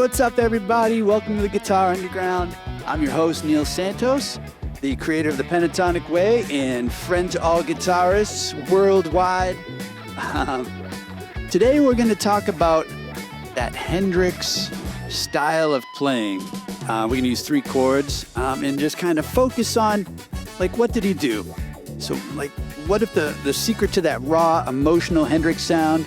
what's up, everybody? Welcome to the Guitar Underground. I'm your host, Neil Santos, the creator of the Pentatonic Way and friend to all guitarists worldwide. Today, we're going to talk about that Hendrix style of playing. We're going to use 3 chords and just kind of focus on, like, what did he do? So, like, what if the secret to that raw, emotional Hendrix sound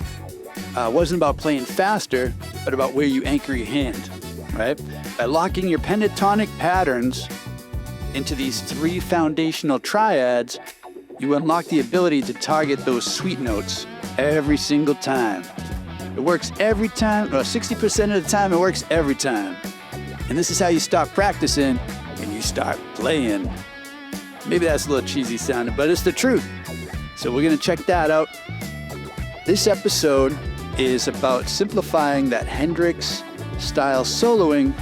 wasn't about playing faster, but about where you anchor your hand, right? By locking your pentatonic patterns into these 3 foundational triads, you unlock the ability to target those sweet notes every single time. It works every time, 60% of the time, it works every time. And this is how you stop practicing and you start playing. Maybe that's a little cheesy sounding, but it's the truth. So we're going to check that out. This episode is about simplifying that Hendrix style soloing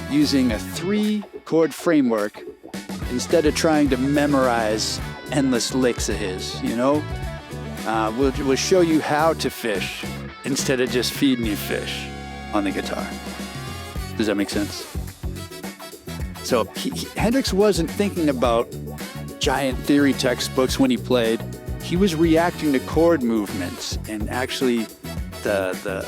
using a 3-chord framework instead of trying to memorize endless licks of his, you know? We'll show you how to fish instead of just feeding you fish on the guitar. Does that make sense? So Hendrix wasn't thinking about giant theory textbooks when he played. He was reacting to chord movements and actually the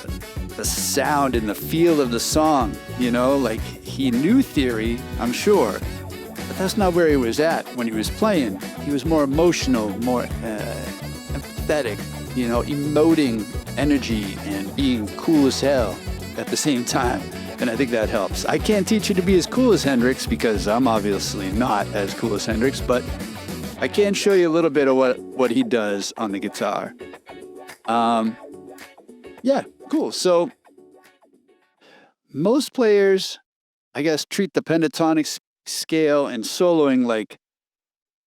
sound and the feel of the song, you know? Like, he knew theory, I'm sure, but that's not where he was at when he was playing. He was more emotional, more empathetic, you know, emoting energy and being cool as hell at the same time. And I think that helps. I can't teach you to be as cool as Hendrix because I'm obviously not as cool as Hendrix, but I can show you a little bit of what he does on the guitar. Yeah, cool. So most players, I guess, treat the pentatonic scale and soloing like,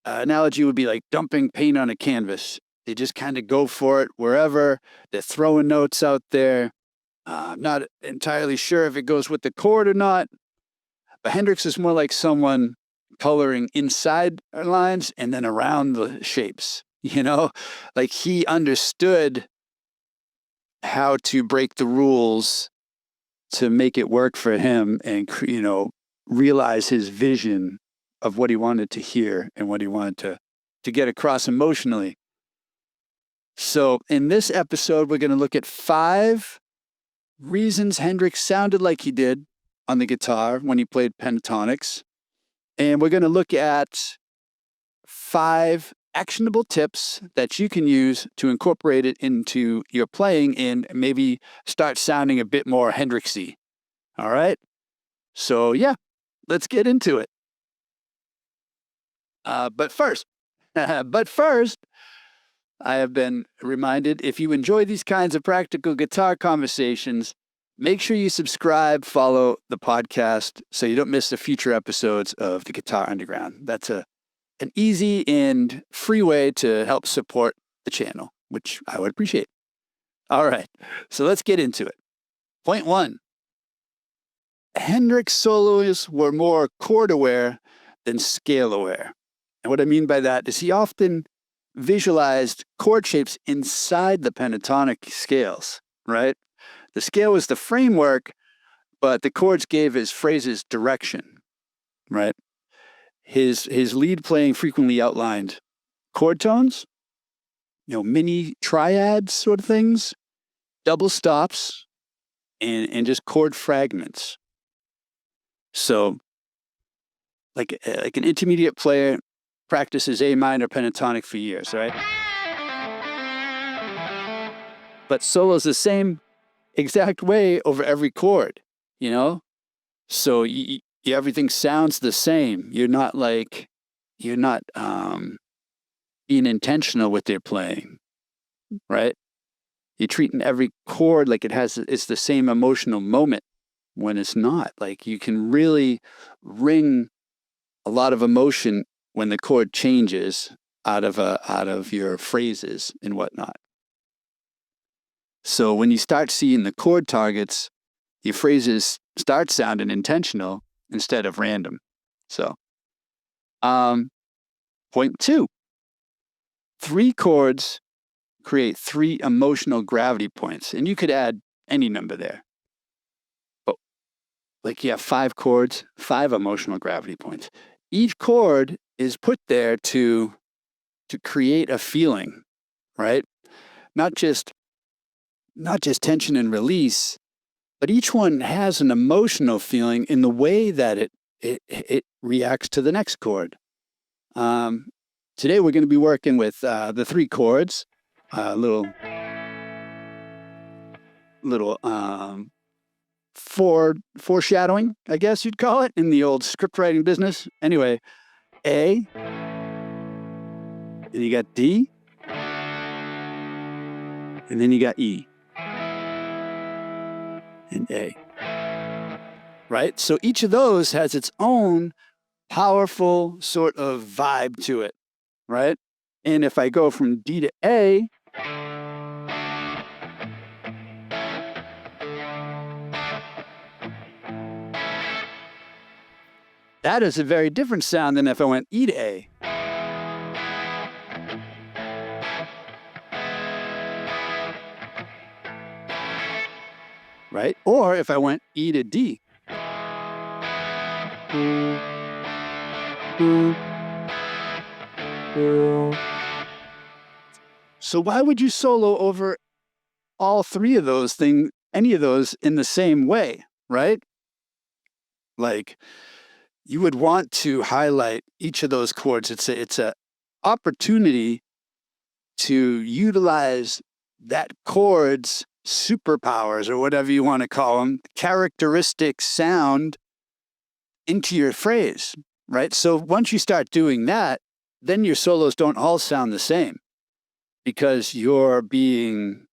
analogy would be like dumping paint on a canvas. They just kind of go for it wherever. They're throwing notes out there. I'm not entirely sure if it goes with the chord or not, but Hendrix is more like someone coloring inside lines and then around the shapes, you know? Like, he understood how to break the rules to make it work for him and, you know, realize his vision of what he wanted to hear and what he wanted to get across emotionally. So in this episode, we're going to look at 5 reasons Hendrix sounded like he did on the guitar when he played pentatonics. And we're going to look at 5 actionable tips that you can use to incorporate it into your playing and maybe start sounding a bit more Hendrixy. All right? So yeah, let's get into it. But first, I have been reminded, if you enjoy these kinds of practical guitar conversations, make sure you subscribe, follow the podcast so you don't miss the future episodes of the Guitar Underground. That's an easy and free way to help support the channel, which I would appreciate. All right, so let's get into it. Point 1. Hendrix solos were more chord-aware than scale-aware. And what I mean by that is he often visualized chord shapes inside the pentatonic scales, right? The scale was the framework, but the chords gave his phrases direction, right? His lead playing frequently outlined chord tones, you know, mini triads sort of things, double stops, and just chord fragments. So, like an intermediate player practices A minor pentatonic for years, right? But solos the same exact way over every chord, you know? So everything sounds the same. You're not being intentional with your playing, right? You're treating every chord like it's the same emotional moment when it's not. Like, you can really wring a lot of emotion when the chord changes out of your phrases and whatnot. So when you start seeing the chord targets, your phrases start sounding intentional instead of random. So, point 2, 3 chords create 3 emotional gravity points, and you could add any number there. But like you have 5 chords, 5 emotional gravity points. Each chord is put there to create a feeling, right? Not just tension and release, but each one has an emotional feeling in the way that it reacts to the next chord. Today we're going to be working with the 3 chords, little foreshadowing, I guess you'd call it, in the old script writing business. Anyway, A, and you got D, and then you got E, and A. Right? So each of those has its own powerful sort of vibe to it, right? And if I go from D to A, that is a very different sound than if I went E to A. Right? Or if I went E to D. So why would you solo over all 3 of those things, any of those in the same way, right? Like, you would want to highlight each of those chords. It's a opportunity to utilize that chord's superpowers, or whatever you want to call them, characteristic sound into your phrase, right? So once you start doing that, then your solos don't all sound the same, because you're being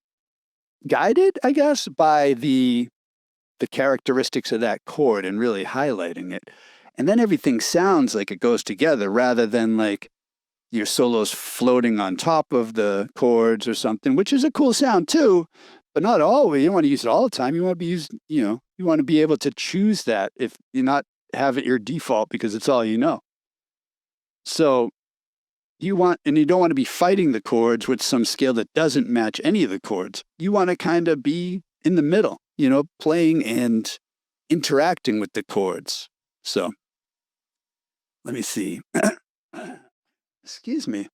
guided, I guess, by the characteristics of that chord and really highlighting it. And then everything sounds like it goes together, rather than like your solos floating on top of the chords or something, which is a cool sound too, but not always. You don't want to use it all the time. You want to you want to be able to choose that if you're not have it your default because it's all you know. So you don't want to be fighting the chords with some scale that doesn't match any of the chords. You want to kind of be in the middle, playing and interacting with the chords. So let me see. Excuse me.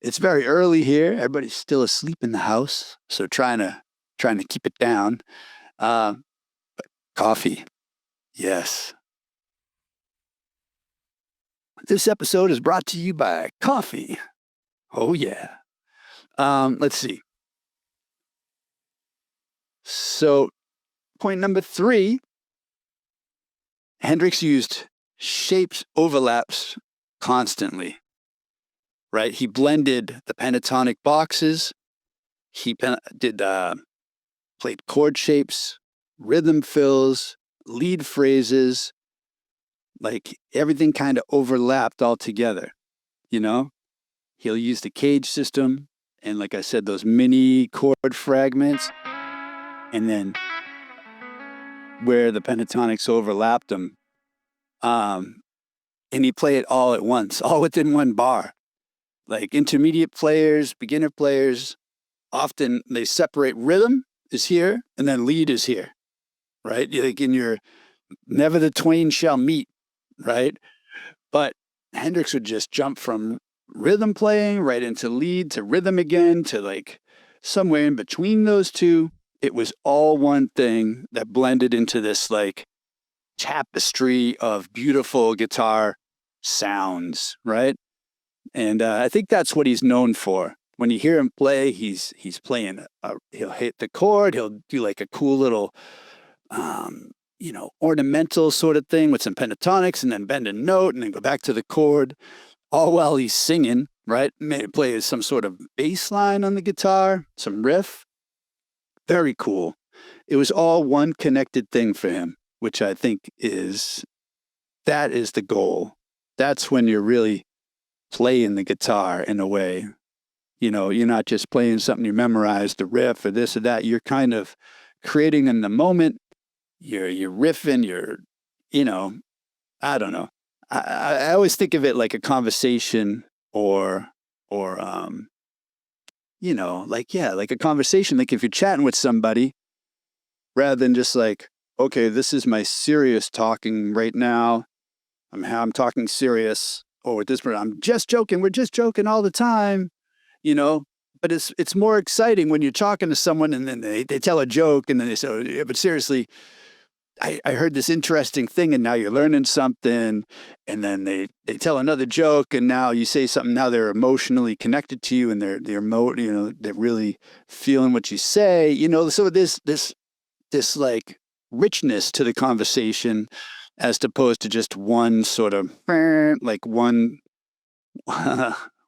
It's very early here. Everybody's still asleep in the house, so trying to keep it down. But coffee, yes. This episode is brought to you by coffee. Oh yeah. Let's see. So, point number 3. Hendrix used shapes overlaps constantly. Right? He blended the pentatonic boxes. He played chord shapes, rhythm fills, lead phrases. Like everything kind of overlapped all together. He'll use the cage system, and like I said, those mini chord fragments, and then where the pentatonics overlapped them, and he play it all at once, all within one bar. Like intermediate players, beginner players, often they separate. Rhythm is here and then lead is here, right? Like in your never the twain shall meet, right? But Hendrix would just jump from rhythm playing right into lead to rhythm again to like somewhere in between those two. It was all one thing that blended into this like tapestry of beautiful guitar sounds, right? And I think that's what he's known for. When you hear him play, he's playing. He'll hit the chord. He'll do like a cool little, ornamental sort of thing with some pentatonics, and then bend a note, and then go back to the chord, all while he's singing. Right? Maybe play some sort of bass line on the guitar, some riff. Very cool. It was all one connected thing for him, which I think is the goal. That's when you're really playing the guitar in a way. You're not just playing something you memorized, the riff or this or that. You're kind of creating in the moment. You're riffing. I don't know. I always think of it like a conversation or like a conversation. Like if you're chatting with somebody, rather than just like, okay, this is my serious talking right now. I'm talking serious. Or with this person, I'm just joking. We're just joking all the time, you know. But it's more exciting when you're talking to someone and then they tell a joke and then they say, oh, yeah, but seriously, I heard this interesting thing and now you're learning something. And then they tell another joke and now you say something. Now they're emotionally connected to you and they're they're really feeling what you say. You know, so this like richness to the conversation as opposed to just one sort of like one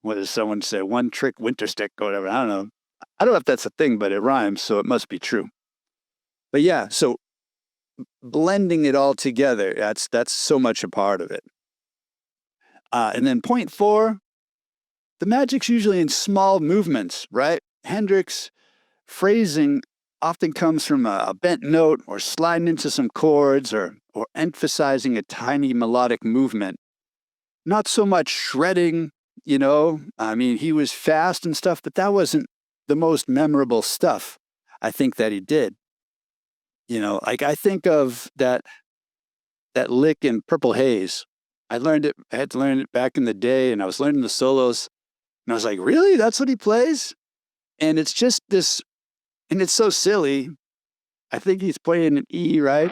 what does someone say? One trick winter stick or whatever. I don't know. I don't know if that's a thing, but it rhymes, so it must be true. But yeah, so blending it all together, that's so much a part of it. And then point 4, the magic's usually in small movements, right? Hendrix phrasing often comes from a bent note or sliding into some chords or emphasizing a tiny melodic movement. Not so much shredding, you know. I mean, he was fast and stuff, but that wasn't the most memorable stuff I think that he did. You know, like I think of that lick in Purple Haze. I had to learn it back in the day, and I was learning the solos, and I was like, really? That's what he plays? And it's just this, and it's so silly. I think he's playing an E, right?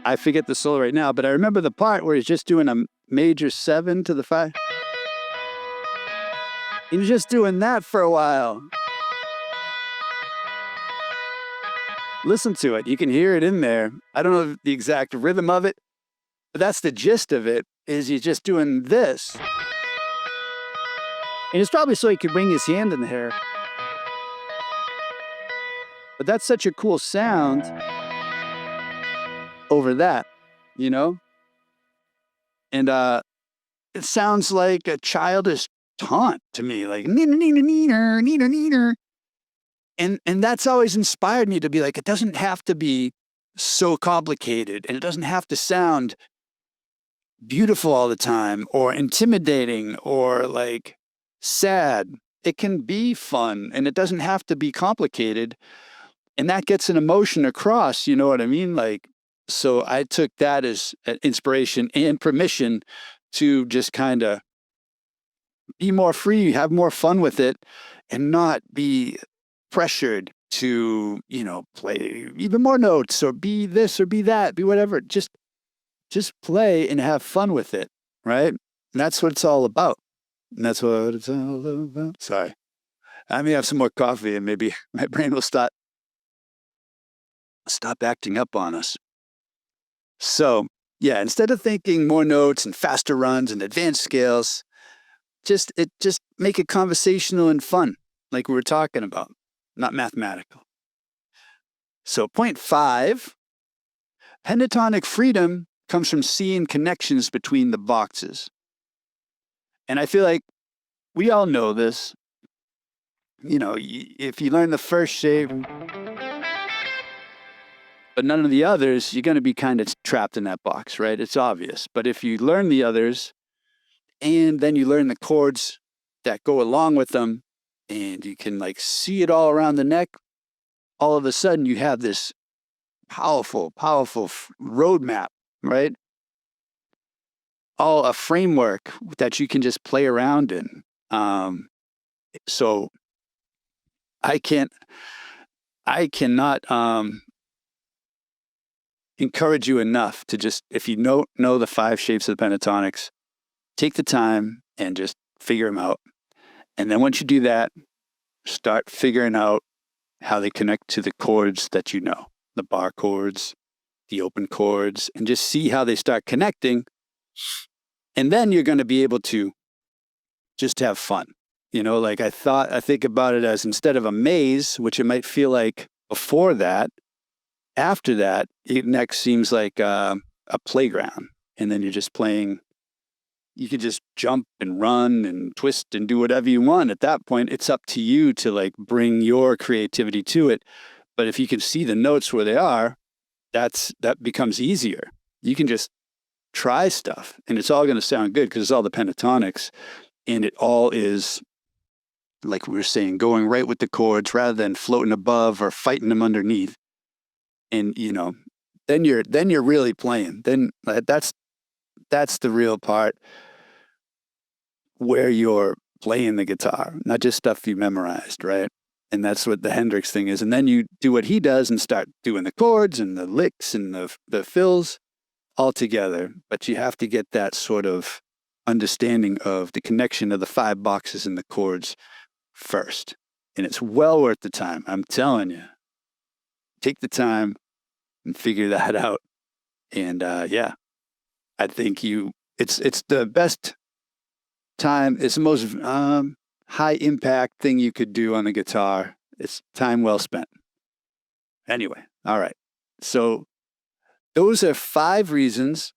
I forget the solo right now, but I remember the part where he's just doing a major 7 to the 5. He was just doing that for a while. Listen to it. You can hear it in there. I don't know the exact rhythm of it, but that's the gist of it, is he's just doing this. And it's probably so he could bring his hand in the hair. But that's such a cool sound over that, you know? And it sounds like a childish taunt to me, like neener, neener, neener, neener, neener. And that's always inspired me to be like, it doesn't have to be so complicated and it doesn't have to sound beautiful all the time or intimidating or like sad. It can be fun and it doesn't have to be complicated. And that gets an emotion across, you know what I mean? Like, so I took that as an inspiration and permission to just kind of be more free, have more fun with it, and not be pressured to, you know, play even more notes or be this or be that, be whatever. Just play and have fun with it, right? And that's what it's all about. And that's what it's all about. Sorry. I may have some more coffee and maybe my brain will stop acting up on us. So, yeah, instead of thinking more notes and faster runs and advanced scales, just make it conversational and fun, like we were talking about, not mathematical. So point 5, pentatonic freedom comes from seeing connections between the boxes. And I feel like we all know this. You know, if you learn the first shape, but none of the others, you're going to be kind of trapped in that box, right? It's obvious. But if you learn the others, and then you learn the chords that go along with them, and you can like see it all around the neck, all of a sudden you have this powerful roadmap, right? All a framework that you can just play around in. So I cannot encourage you enough to just, if you know the 5 shapes of the pentatonics, take the time and just figure them out. And then once you do that, start figuring out how they connect to the chords that you know, the bar chords, the open chords, and just see how they start connecting. And then you're going to be able to just have fun. You know, like I think about it as instead of a maze, which it might feel like before that, after that, it next seems like a playground. And then you're just playing. You can just jump and run and twist and do whatever you want. At that point, it's up to you to like bring your creativity to it. But if you can see the notes where they are, that becomes easier. You can just try stuff and it's all going to sound good because it's all the pentatonics and it all is like we were saying, going right with the chords rather than floating above or fighting them underneath. And, then you're really playing. Then that's the real part where you're playing the guitar, not just stuff you memorized, right? And that's what the Hendrix thing is. And then you do what he does and start doing the chords and the licks and the fills all together. But you have to get that sort of understanding of the connection of the 5 boxes and the chords first. And it's well worth the time. I'm telling you, take the time and figure that out. And I think it's the best time. It's the most high impact thing you could do on the guitar. It's time well spent. Anyway, all right. So those are 5 reasons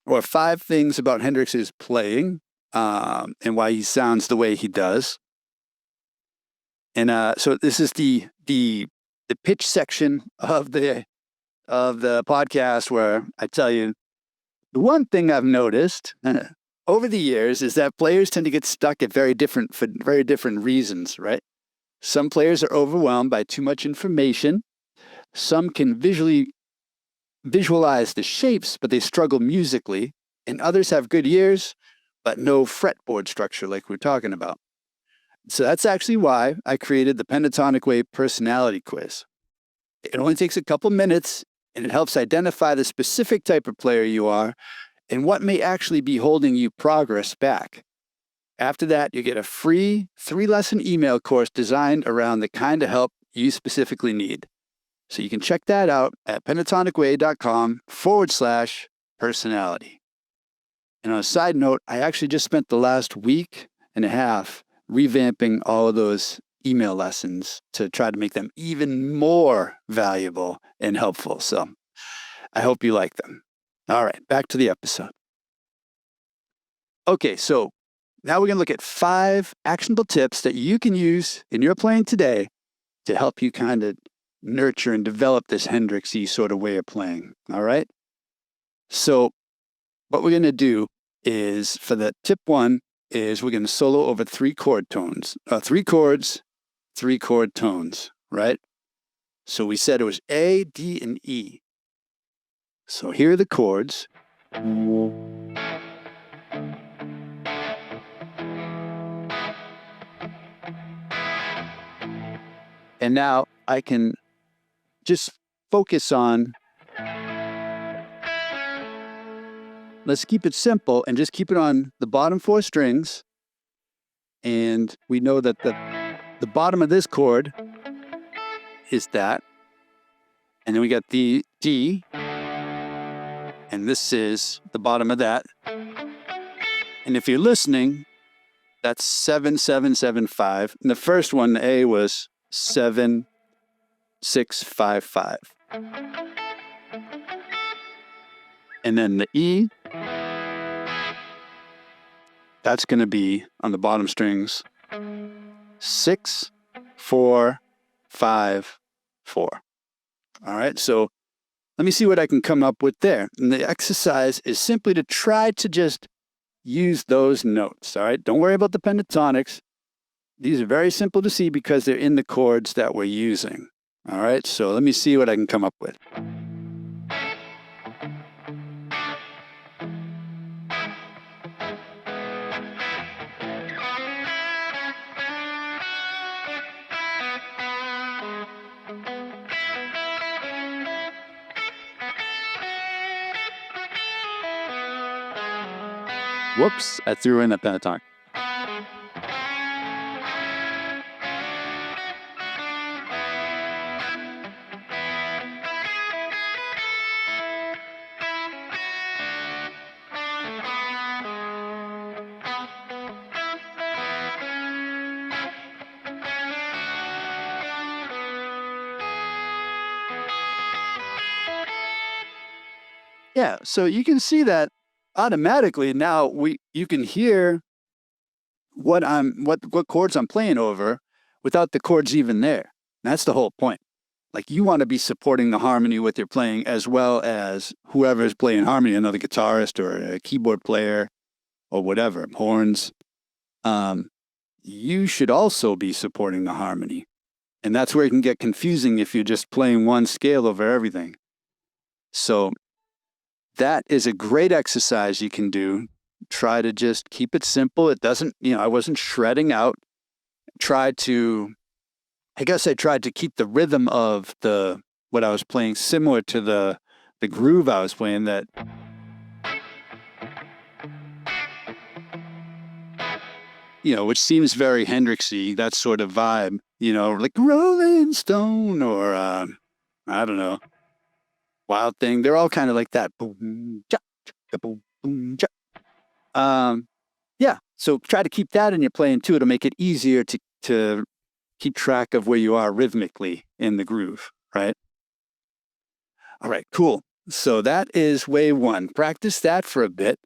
or 5 things about Hendrix's playing and why he sounds the way he does. And so this is the pitch section of the podcast where I tell you the one thing I've noticed over the years is that players tend to get stuck for very different reasons, right? Some players are overwhelmed by too much information. Some can visualize the shapes, but they struggle musically. And others have good ears, but no fretboard structure like we're talking about. So that's actually why I created the Pentatonic Way personality quiz. It only takes a couple minutes, and it helps identify the specific type of player you are and what may actually be holding you progress back. After that, you get a free 3-lesson email course designed around the kind of help you specifically need. So you can check that out at pentatonicway.com/personality. And on a side note, I actually just spent the last week and a half revamping all of those email lessons to try to make them even more valuable and helpful. So I hope you like them. All right, back to the episode. Okay, so now we're going to look at 5 actionable tips that you can use in your playing today to help you kind of nurture and develop this Hendrix-y sort of way of playing. All right? So what we're going to do is, for the tip 1, is we're going to solo over 3 chord tones. 3 chords, 3 chord tones, right? So we said it was A, D, and E. So here are the chords. And now I can just focus on, let's keep it simple and just keep it on the bottom 4 strings. And we know that the bottom of this chord is that. And then we got the D. And this is the bottom of that. And if you're listening, that's 7, 7, 7, 5. And the first one, the A, was 7, 6, 5, 5. And then the E, that's going to be on the bottom strings, 6, 4, 5, 4. All right, so let me see what I can come up with there. And the exercise is simply to try to just use those notes, all right? Don't worry about the pentatonics. These are very simple to see because they're in the chords that we're using, all right? So let me see what I can come up with. Whoops, I threw in the pentatonic. Yeah, so you can see that automatically now you can hear what chords I'm playing over without the chords even there. And that's the whole point. Like, you want to be supporting the harmony with your playing as well as whoever is playing harmony, another guitarist or a keyboard player or whatever, horns. you should also be supporting the harmony. And that's where it can get confusing if you're just playing one scale over everything. So that is a great exercise you can do. Try to just keep it simple. It doesn't, I wasn't shredding out. I guess I tried to keep the rhythm of what I was playing similar to the groove I was playing, that which seems very Hendrixy, that sort of vibe, like Rolling Stone or I don't know, Wild Thing. They're all kind of like that. Boom, cha, cha, boom, boom, cha. Yeah. So try to keep that in your playing too. It'll make it easier to keep track of where you are rhythmically in the groove, right? All right, cool. So that is way one. Practice that for a bit,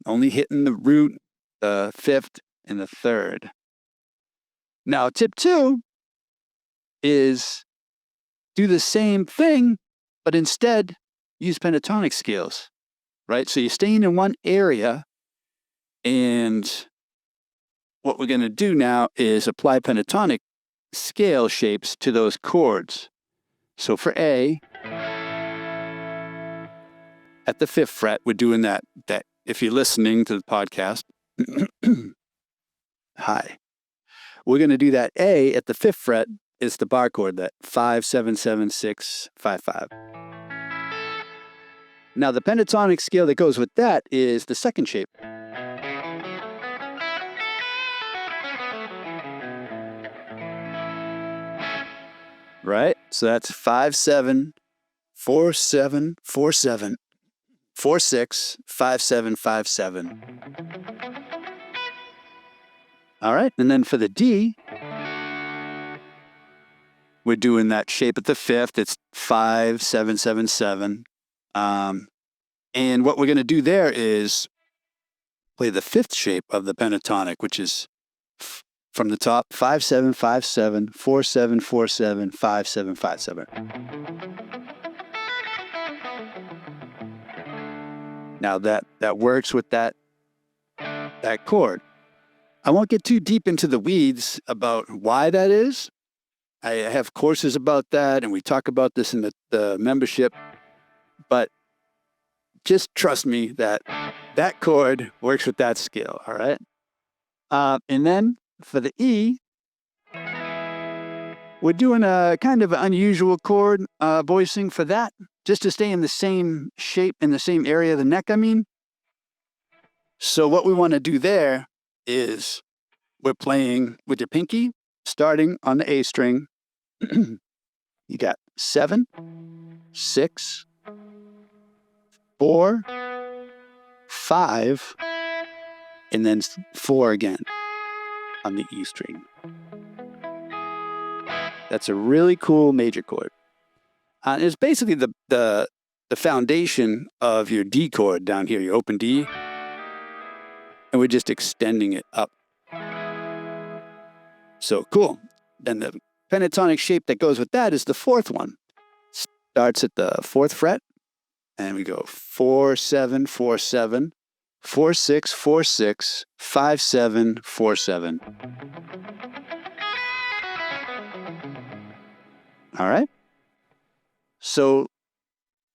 only hitting the root, the fifth, and the third. Now, tip 2 is do the same thing, but instead use pentatonic scales, right? So you're staying in one area, and what we're going to do now is apply pentatonic scale shapes to those chords. So for A, at the 5th fret, we're doing that if you're listening to the podcast, hi. We're going to do that A at the 5th fret is the bar chord, that 5, 7, 7, 6, 5, 5. Now the pentatonic scale that goes with that is the second shape. Right? So that's 5, 7, 4, 7, 4, 7, 4, 6, 5, 7, 5, 7. All right. And then for the D, we're doing that shape at the 5th. It's 5, 7, 7, 7. And what we're going to do there is play the 5th shape of the pentatonic, which is from the top, 5, 7, 5, 7, 4, 7, 4, 7, 5, 7, 5, 7. Now that works with that chord. I won't get too deep into the weeds about why that is. I have courses about that, and we talk about this in the membership. But just trust me that chord works with that scale, all right? And then for the E, we're doing a kind of unusual chord voicing for that, just to stay in the same shape, in the same area of the neck, I mean. So what we want to do there is we're playing with your pinky, starting on the A string. You got 7, 6, 4, 5, and then 4 again on the E string. That's a really cool major chord. It's basically the foundation of your D chord down here, your open D, and we're just extending it up. So cool. Then the pentatonic shape that goes with that is the 4th one. Starts at the 4th fret, and we go 4, 7, 4, 7, 4, 6, 4, 6, 5, 7, 4, 7. All right. So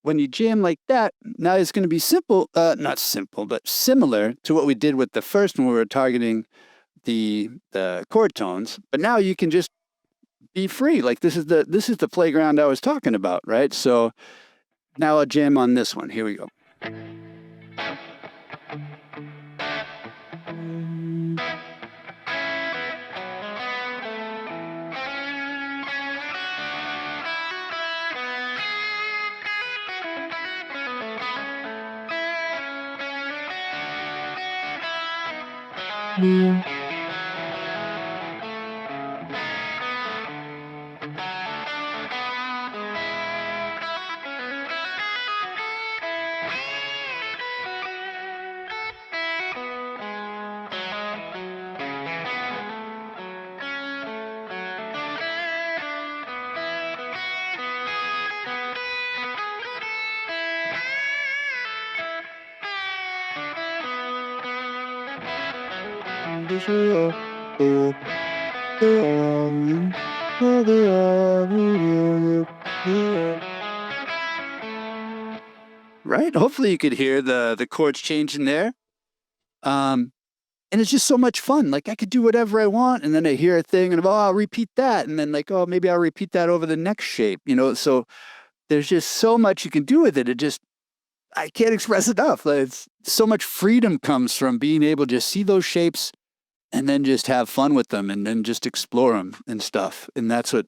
when you jam like that, now it's going to be simple, not simple, but similar to what we did with the first one. We were targeting the chord tones, but now you can just be free. Like this is the playground I was talking about, right? So now I'll jam on this one. Here we go. Right? Hopefully you could hear the chords changing there. And it's just so much fun. Like I could do whatever I want, and then I hear a thing, and I'll repeat that, and then like, oh, maybe I'll repeat that over the next shape. So there's just so much you can do with it. I can't express enough. Like, it's so much freedom comes from being able to just see those shapes and then just have fun with them and then just explore them and stuff. And that's what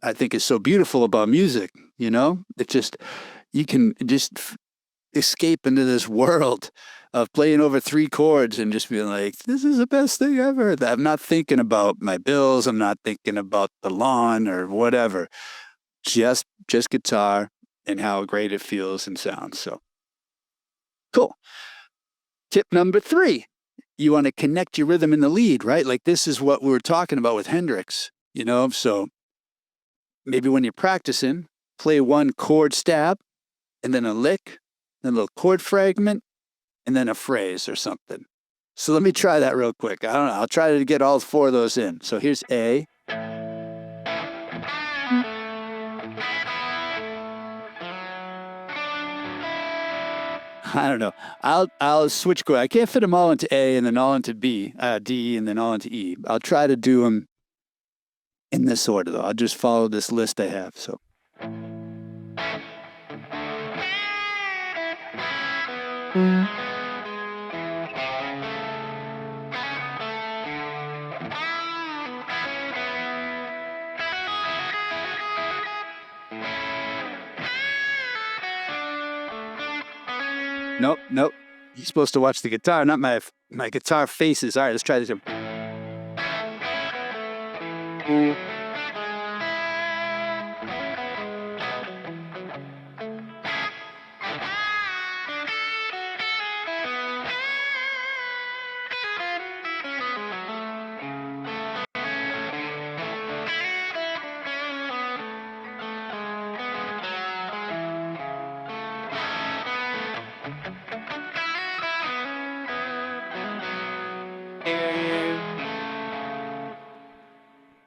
I think is so beautiful about music. It just, you can just escape into this world of playing over 3 chords and just being like, this is the best thing ever. I'm not thinking about my bills. I'm not thinking about the lawn or whatever. Just guitar and how great it feels and sounds. So cool. Tip number 3, you want to connect your rhythm in the lead, right? Like this is what we were talking about with Hendrix, so maybe when you're practicing, play 1 chord stab and then a lick, then a little chord fragment, and then a phrase or something. So let me try that real quick. I don't know. I'll try to get all 4 of those in. So here's A. I don't know. I'll switch chord. I can't fit them all into A and then all into B, D, and then all into E. I'll try to do them in this order, though. I'll just follow this list I have. So. Nope. You're supposed to watch the guitar, not my guitar faces. All right, let's try this.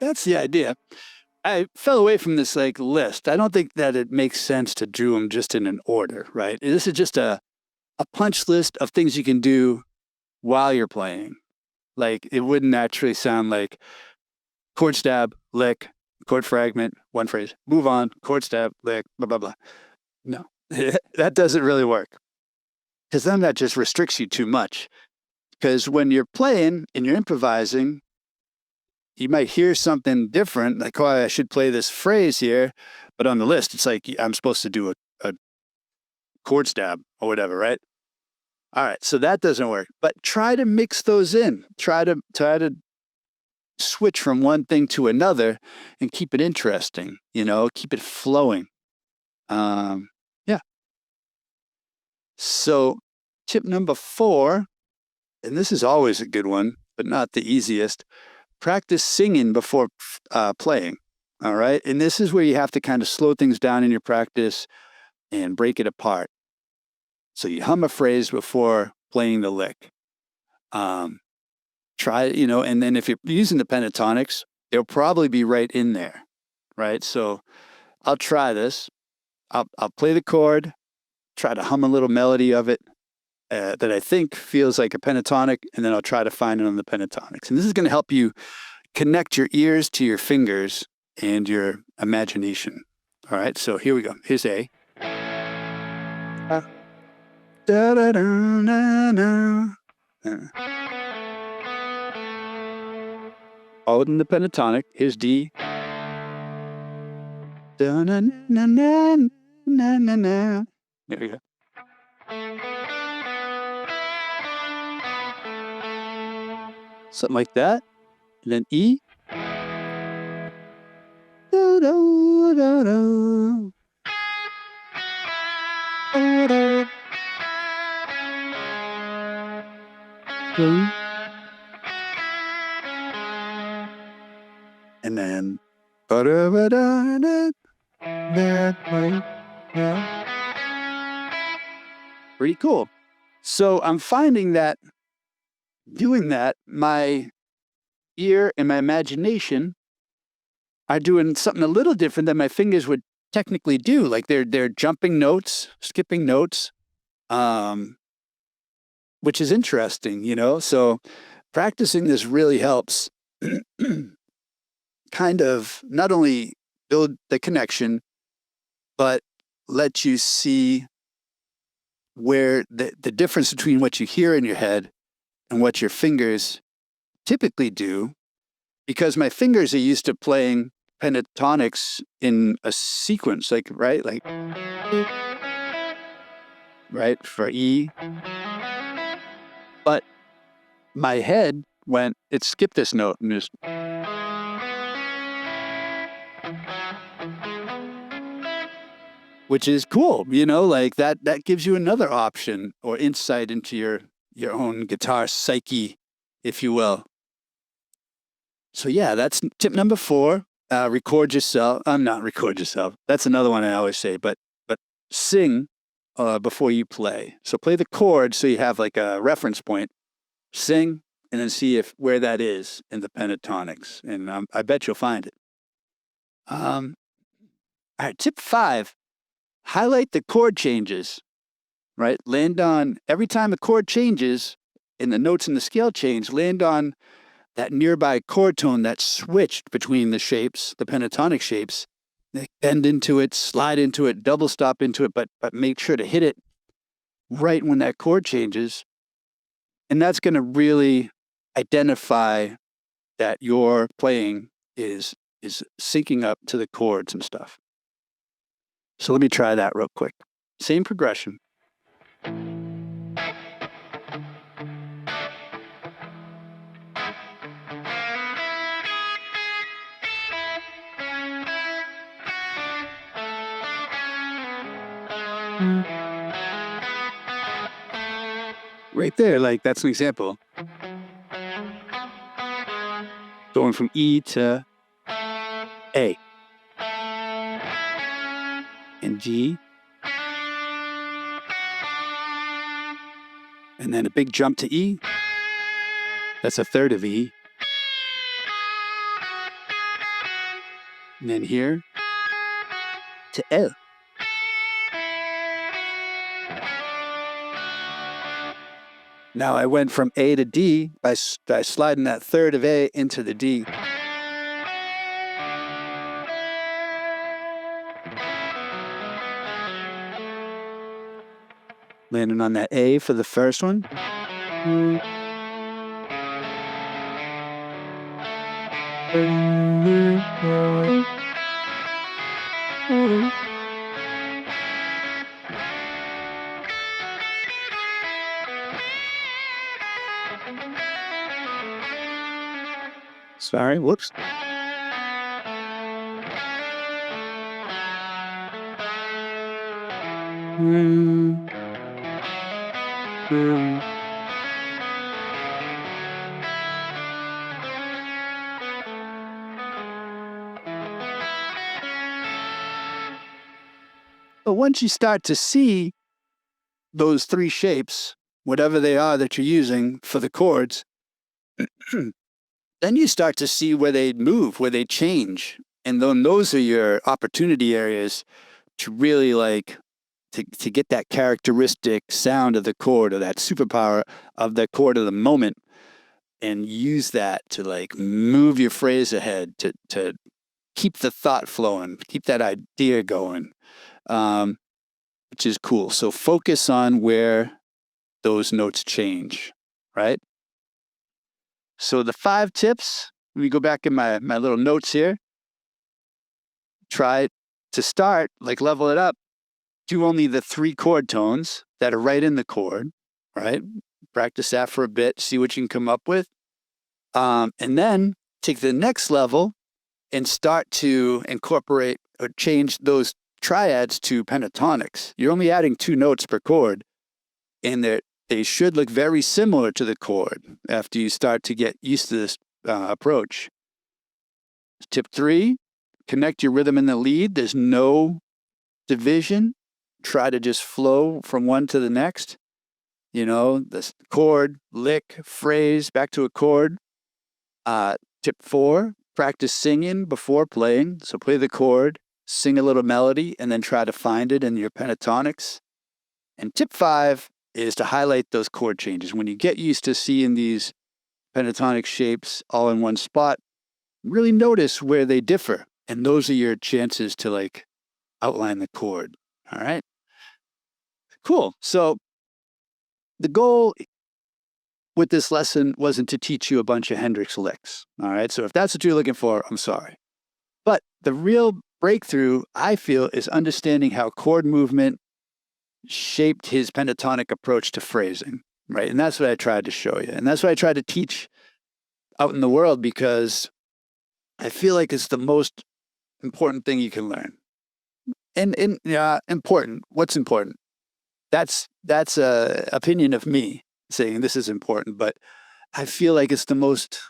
That's the idea. I fell away from this list. I don't think that it makes sense to do them just in an order, right? This is just a punch list of things you can do while you're playing. Like it wouldn't actually sound like chord stab, lick, chord fragment, 1 phrase, move on, chord stab, lick, blah, blah, blah. No, that doesn't really work. Because then that just restricts you too much. Because when you're playing and you're improvising, you might hear something different, like, oh, I should play this phrase here. But on the list, it's like I'm supposed to do a chord stab or whatever, right? All right, so that doesn't work. But try to mix those in. Try to switch from one thing to another and keep it interesting, keep it flowing. Yeah. So tip number 4, and this is always a good one, but not the easiest. Practice singing before playing, all right? And this is where you have to kind of slow things down in your practice and break it apart. So you hum a phrase before playing the lick. Try, and then if you're using the Pentatonics, they'll probably be right in there, right? So I'll try this. I'll play the chord, try to hum a little melody of it that I think feels like a pentatonic, and then I'll try to find it on the Pentatonics. And this is going to help you connect your ears to your fingers and your imagination. All right, so here we go. Here's A. All in the pentatonic. Here's D. There we go. Something like that. And then E. And then pretty cool. So I'm finding that doing that, my ear and my imagination are doing something a little different than my fingers would technically do. Like they're jumping notes, skipping notes, which is interesting, you know? So practicing this really helps kind of not only build the connection, but let you see where the difference between what you hear in your head and what your fingers typically do, because my fingers are used to playing pentatonics in a sequence, like, right? Like, right, for E. But my head it skipped this note and just, which is cool, you know, like that gives you another option or insight into your own guitar psyche, if you will. So yeah, that's tip number 4. Record yourself. Not record yourself. That's another one I always say, but sing before you play. So play the chord so you have like a reference point. Sing and then see where that is in the pentatonics, and I bet you'll find it. All right, tip 5. Highlight the chord changes, right? Land on, every time a chord changes and the notes in the scale change, land on that nearby chord tone that's switched between the shapes, the pentatonic shapes. Bend into it, slide into it, double stop into it, but make sure to hit it right when that chord changes. And that's going to really identify that your playing is syncing up to the chords and stuff. So let me try that real quick. Same progression. Right there, like that's an example. Going from E to A. And G. And then a big jump to E. That's a third of E. And then here to L. Now I went from A to D by sliding that third of A into the D. Landing on that A for the first one. Sorry, whoops. But once you start to see those 3 shapes, whatever they are that you're using for the chords, then you start to see where they move, where they change. And then those are your opportunity areas to really like to get that characteristic sound of the chord or that superpower of the chord of the moment, and use that to like move your phrase ahead, to keep the thought flowing, keep that idea going, which is cool. So focus on where those notes change, right? So the 5 tips, let me go back in my little notes here. Try to start, like level it up. Do only the 3 chord tones that are right in the chord, right? Practice that for a bit, see what you can come up with. And then take the next level and start to incorporate or change those triads to pentatonics. You're only adding 2 notes per chord, and they should look very similar to the chord after you start to get used to this approach. Tip 3, connect your rhythm in the lead. There's no division. Try to just flow from one to the next. You know, this chord, lick, phrase, back to a chord. Tip 4, practice singing before playing. So play the chord, sing a little melody, and then try to find it in your pentatonics. And tip 5 is to highlight those chord changes. When you get used to seeing these pentatonic shapes all in one spot, really notice where they differ. And those are your chances to like outline the chord. All right. Cool. So the goal with this lesson wasn't to teach you a bunch of Hendrix licks. All right. So if that's what you're looking for, I'm sorry. But the real breakthrough, I feel, is understanding how chord movement shaped his pentatonic approach to phrasing. Right. And that's what I tried to show you. And that's what I tried to teach out in the world, because I feel like it's the most important thing you can learn. And important. What's important? That's a opinion of me saying this is important, but I feel like it's the most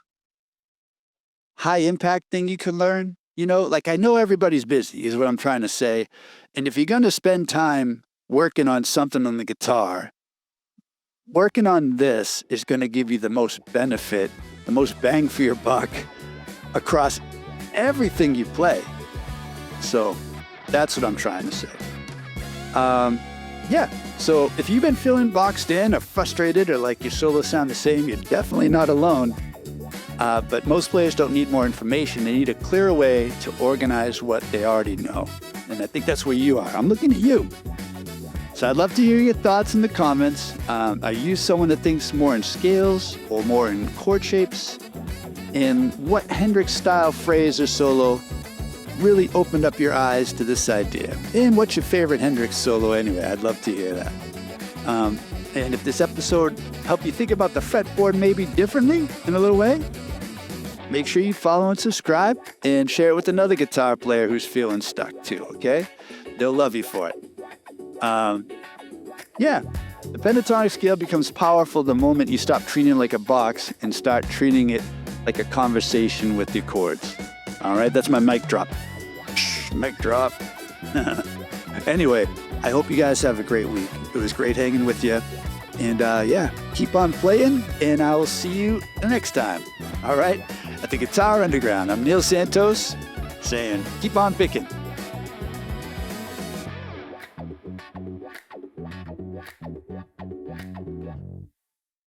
high impact thing you can learn. You know, like I know everybody's busy is what I'm trying to say. And if you're going to spend time working on something on the guitar, working on this is going to give you the most benefit, the most bang for your buck across everything you play. So that's what I'm trying to say. Yeah. So if you've been feeling boxed in or frustrated or like your solos sound the same, you're definitely not alone. But most players don't need more information. They need a clearer way to organize what they already know. And I think that's where you are. I'm looking at you. So I'd love to hear your thoughts in the comments. Are you someone that thinks more in scales or more in chord shapes? And what Hendrix style phrase or solo really opened up your eyes to this idea? And what's your favorite Hendrix solo anyway? I'd love to hear that. And if this episode helped you think about the fretboard maybe differently in a little way, make sure you follow and subscribe and share it with another guitar player who's feeling stuck too, okay? They'll love you for it. Yeah, the pentatonic scale becomes powerful the moment you stop treating it like a box and start treating it like a conversation with your chords. All right, that's my mic drop. Mic drop. Anyway, I hope you guys have a great week. It was great hanging with you. And yeah, keep on playing, and I will see you the next time. All right, at the Guitar Underground, I'm Neil Santos saying, keep on picking.